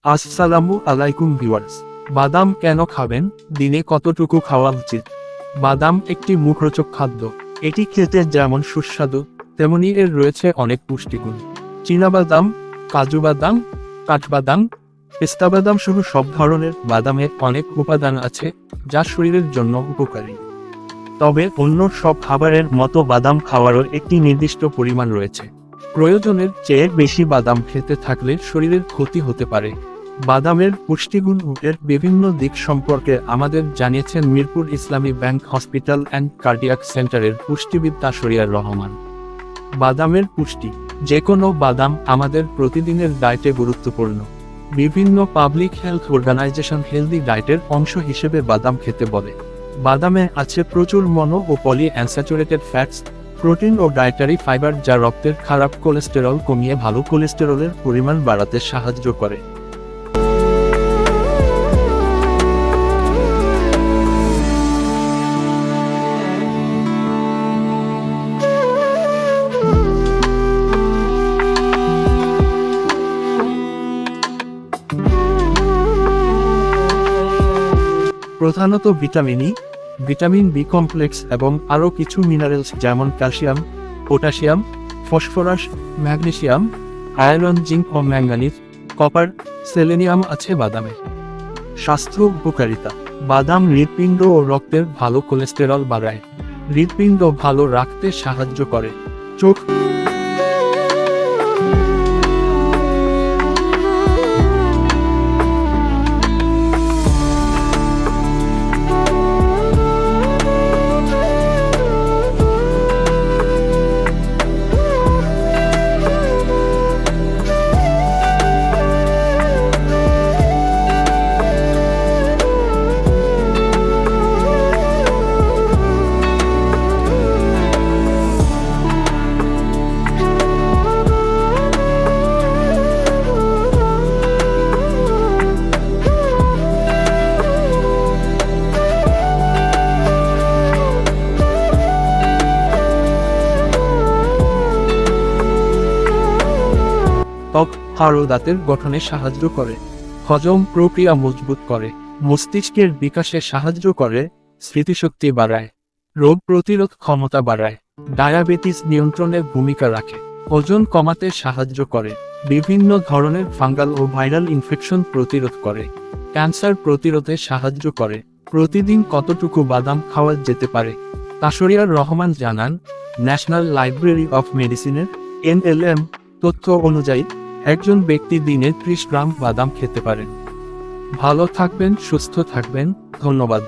আসসালামু আলাইকুম ভিউয়ার্স। বাদাম কেন খাবেন, দিনে কতটুকু খাওয়া উচিত? বাদাম একটি মুখরোচক খাদ্য। এটি খেতে যেমন সুস্বাদু, তেমনি এর রয়েছে অনেক পুষ্টিগুণ। চীনাবাদাম, কাজু বাদাম, কাঠবাদাম, পেস্তা বাদাম সহ সব ধরনের বাদামে অনেক উপাদান আছে যা শরীরের জন্য উপকারী। তবে অন্য সব খাবারের মতো বাদাম খাওয়ারও একটি নির্দিষ্ট পরিমাণ রয়েছে। প্রয়োজনের চেয়ে বেশি বাদাম খেতে থাকলে শরীরের ক্ষতি হতে পারে। বাদামের পুষ্টিগুণ ও এর বিভিন্ন দিক সম্পর্কে আমাদের জানিয়েছেন মিরপুর ইসলামী ব্যাংক হসপিটাল অ্যান্ড কার্ডিয়াক সেন্টারের পুষ্টিবিদ তাশরিয়ার রহমান। বাদামের পুষ্টি। যে কোনো বাদাম আমাদের প্রতিদিনের ডায়েটে গুরুত্বপূর্ণ। বিভিন্ন পাবলিক হেলথ অর্গানাইজেশন হেলদি ডায়েটের অংশ হিসেবে বাদাম খেতে বলে। বাদামে আছে প্রচুর মনো ও পলি অ্যানস্যাচুরেটেড ফ্যাটস, প্রোটিন ও ডায়েটারি ফাইবার যা রক্তের খারাপ কোলেস্টেরল কমিয়ে ভালো কোলেস্টেরলের পরিমাণ বাড়াতে সাহায্য করে। প্রধানত ভিটামিন বি কমপ্লেক্স এবং আরও কিছু মিনারেলস যেমন calcium, potassium, phosphorus, magnesium, iron, zinc ও ম্যাঙ্গানিজ, কপার, সেলেনিয়াম আছে বাদামে। স্বাস্থ্য উপকারিতা। বাদাম হৃৎপিণ্ড ও রক্তের ভালো কোলেস্টেরল বাড়ায়। হৃৎপিণ্ড ভালো রাখতে সাহায্য করে। চোখ ত্বক, হাড় ও দাঁতের গঠনে সাহায্য করে। হজম প্রক্রিয়া মজবুত করে। মস্তিষ্কের বিকাশে সাহায্য করে। স্মৃতিশক্তি বাড়ায়। রোগ প্রতিরোধ ক্ষমতা বাড়ায়। ডায়াবেটিস নিয়ন্ত্রণে ভূমিকা রাখে। ওজন কমাতে সাহায্য করে। বিভিন্ন ধরনের ফাঙ্গাল ও ভাইরাল ইনফেকশন প্রতিরোধ করে। ক্যান্সার প্রতিরোধে সাহায্য করে। প্রতিদিন কতটুকু বাদাম খাওয়া যেতে পারে? তাশরিয়ার রহমান জানান, ন্যাশনাল লাইব্রেরি অফ মেডিসিনের NLM তথ্য অনুযায়ী একজন ব্যক্তি দিনে 30 গ্রাম বাদাম খেতে পারেন। ভালো থাকবেন, সুস্থ থাকবেন। ধন্যবাদ।